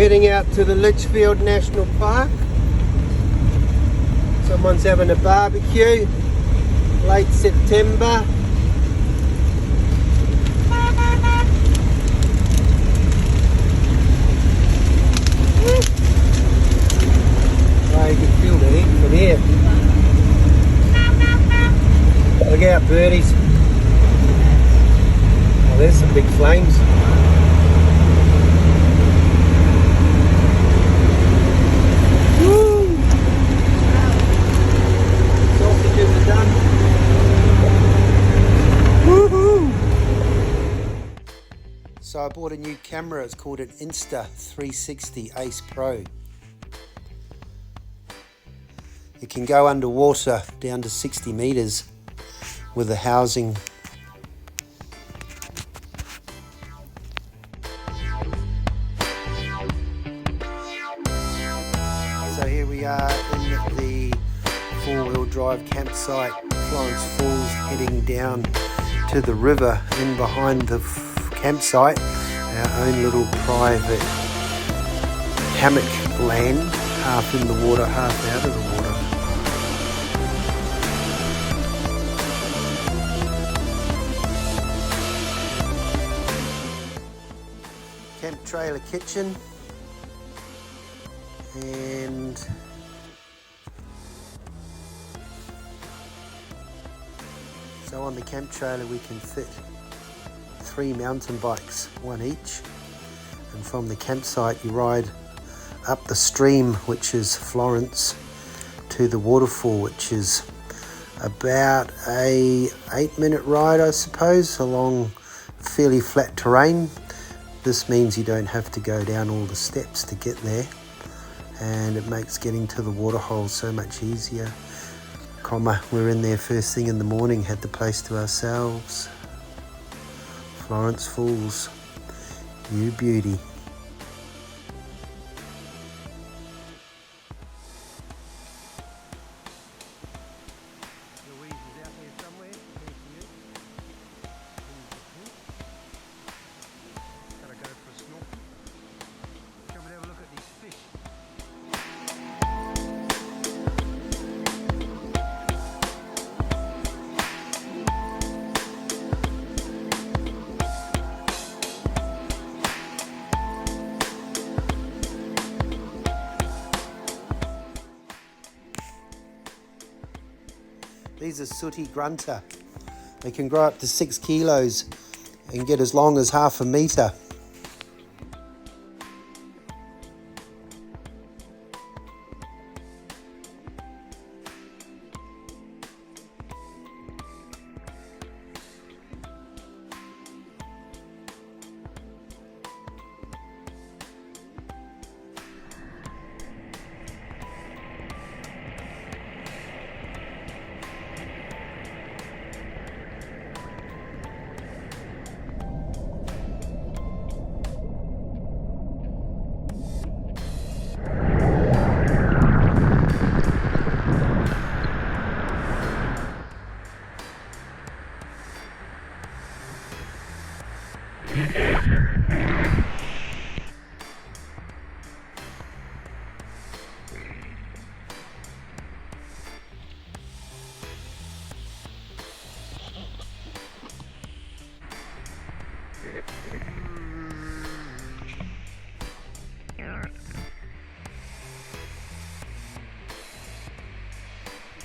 heading out to the Litchfield National Park. Someone's having a barbecue, late September. Oh, you can feel the heat from here. Look out, birdies. Oh, there's some big flames. Woo! Sausages are done. Woohoo! So I bought a new camera. It's called an Insta360 Ace Pro. It can go underwater down to 60 meters with the housing. So here we are in the four-wheel drive campsite, Florence Falls, heading down to the river in behind the campsite, our own little private hammock land, half in the water, half out of the water. Camp trailer kitchen, and so on the camp trailer we can fit 3 mountain bikes, one each, and from the campsite you ride up the stream, which is Florence, to the waterfall, which is about a 8-minute ride, I suppose, along fairly flat terrain. This means you don't have to go down all the steps to get there, and it makes getting to the waterhole so much easier. We're in there first thing in the morning, had the place to ourselves. Florence Falls, you beauty. These are sooty grunter. They can grow up to 6 kilos and get as long as half a metre.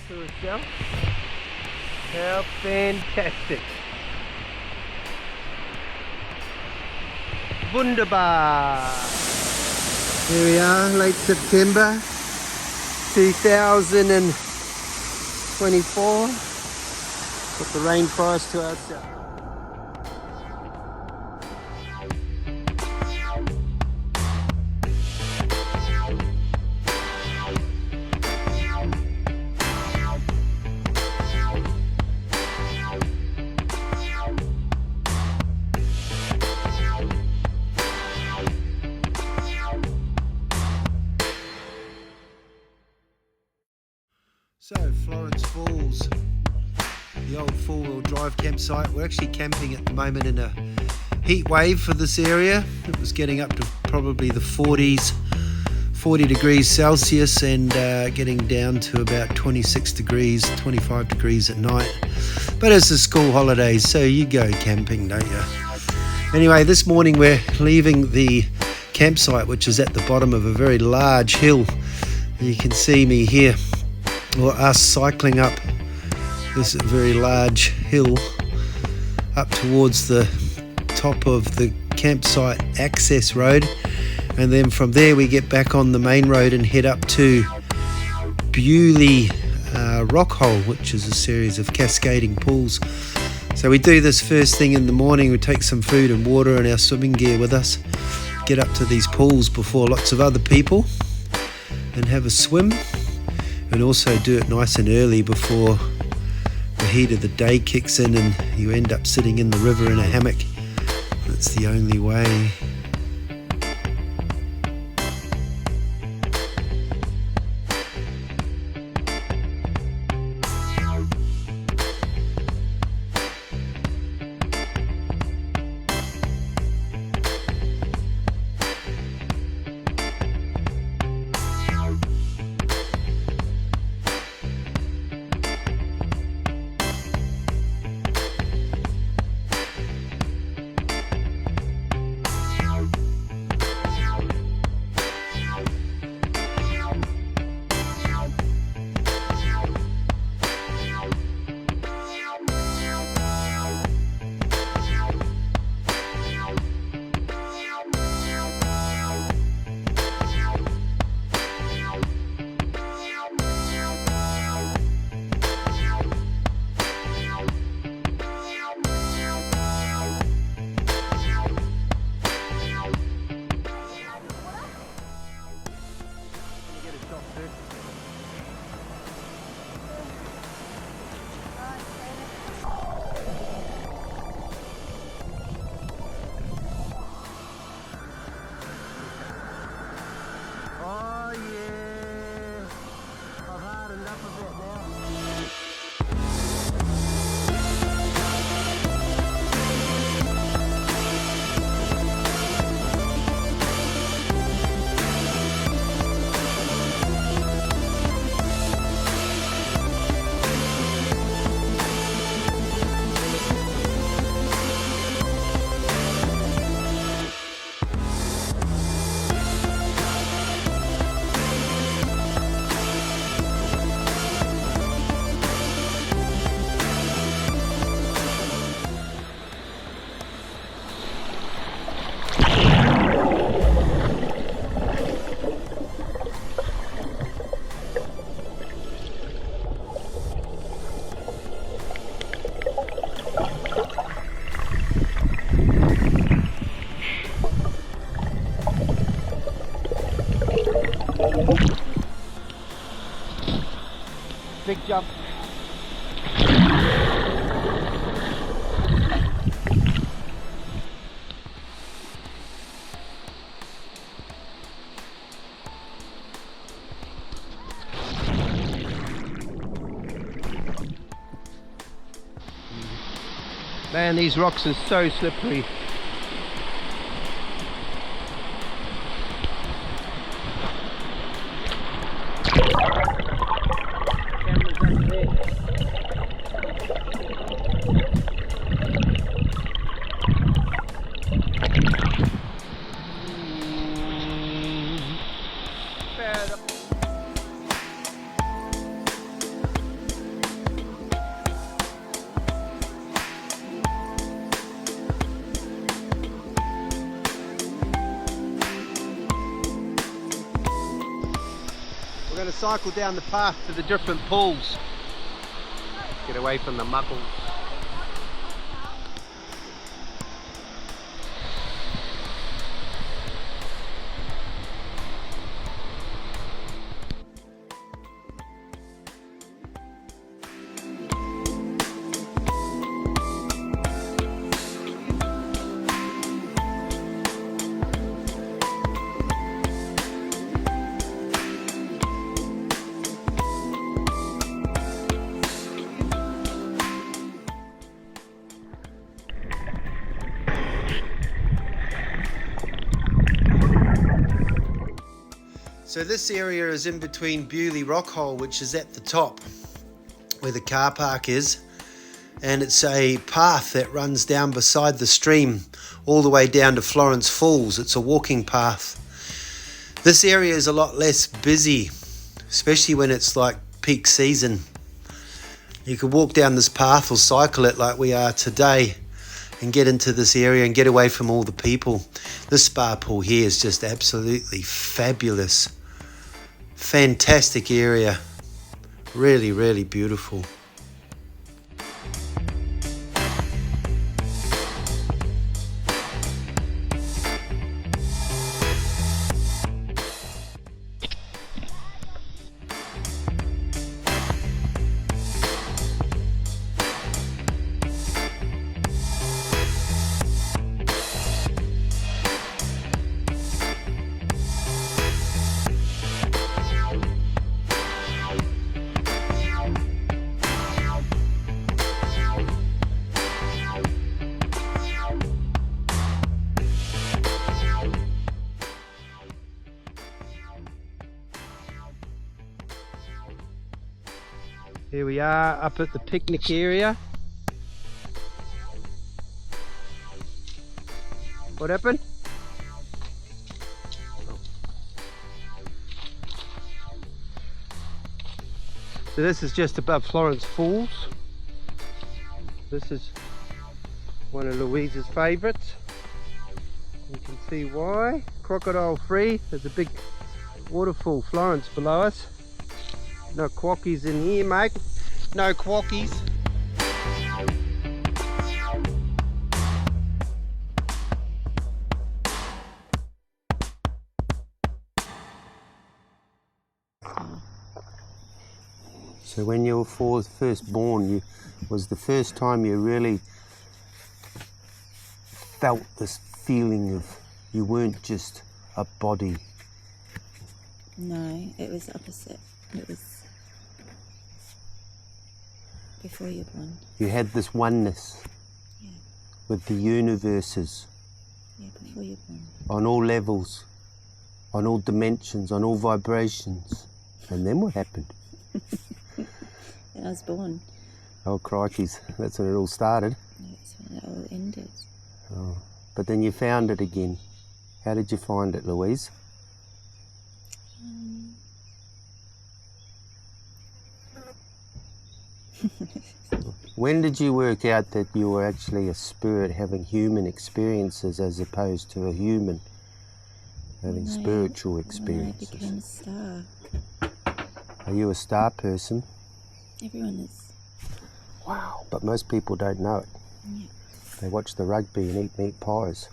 To itself. How fantastic. Wunderbar. Here we are, late September 2024. Put the rainforest to ourselves. So Florence Falls, the old four-wheel drive campsite. We're actually camping at the moment in a heat wave for this area. It was getting up to probably the 40s, 40 degrees Celsius, and getting down to about 26 degrees, 25 degrees at night. But it's the school holidays, so you go camping, don't you? Anyway, this morning we're leaving the campsite, which is at the bottom of a very large hill. You can see me here, or us cycling up this very large hill up towards the top of the campsite access road, and then from there we get back on the main road and head up to Bewley Rock Hole, which is a series of cascading pools. So we do this first thing in the morning. We take some food and water and our swimming gear with us, get up to these pools before lots of other people and have a swim, and also do it nice and early before the heat of the day kicks in and you end up sitting in the river in a hammock. That's the only way. Big jump. Man, these rocks are so slippery. We're going to cycle down the path to the different pools. Get away from the muckles. So this area is in between Bewley Rockhole, which is at the top where the car park is, and it's a path that runs down beside the stream all the way down to Florence Falls. It's a walking path. This area is a lot less busy, especially when it's like peak season. You could walk down this path or cycle it like we are today and get into this area and get away from all the people. This spa pool here is just absolutely fabulous. Fantastic area. Really, really beautiful. Here we are up at the picnic area. What happened? So this is just above Florence Falls. This is one of Louise's favourites. You can see why. Crocodile free. There's a big waterfall, Florence, below us. No quackies in here, mate. No quackies. So when you were first born, was the first time you really felt this feeling of you weren't just a body? No, it was opposite. It was before you were born. You had this oneness with the universes. Yeah, before you were born. On all levels, on all dimensions, on all vibrations. And then what happened? When I was born. Oh, crikeys, that's when it all started. That's when it all ended. Oh, but then you found it again. How did you find it, Louise? When did you work out that you were actually a spirit having human experiences as opposed to a human having spiritual experiences? When I became a star. Are you a star person? Everyone is. Wow, but most people don't know it. Yeah. They watch the rugby and eat meat pies.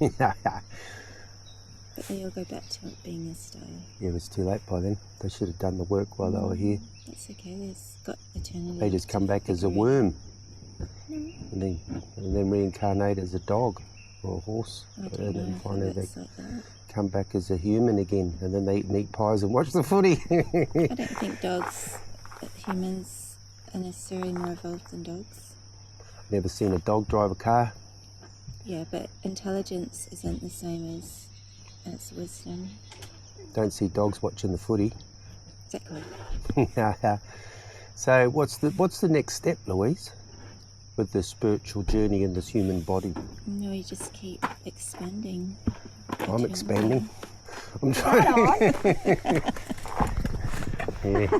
But they all go back to it being a star. Yeah, it was too late by then. They should have done the work while they were here. That's okay, they've got eternity. They just come back as a worm and then reincarnate as a dog or a horse. I But don't then know if finally it they works like that. come back as a human again, and then they eat meat pies and watch the footy. I don't think humans are necessarily more evolved than dogs. Never seen a dog drive a car. Yeah, but intelligence isn't the same as wisdom. Don't see dogs watching the footy. Exactly. So what's the next step, Louise, with this spiritual journey in this human body? No, you just keep expanding. I'm expanding. I'm trying. Yeah.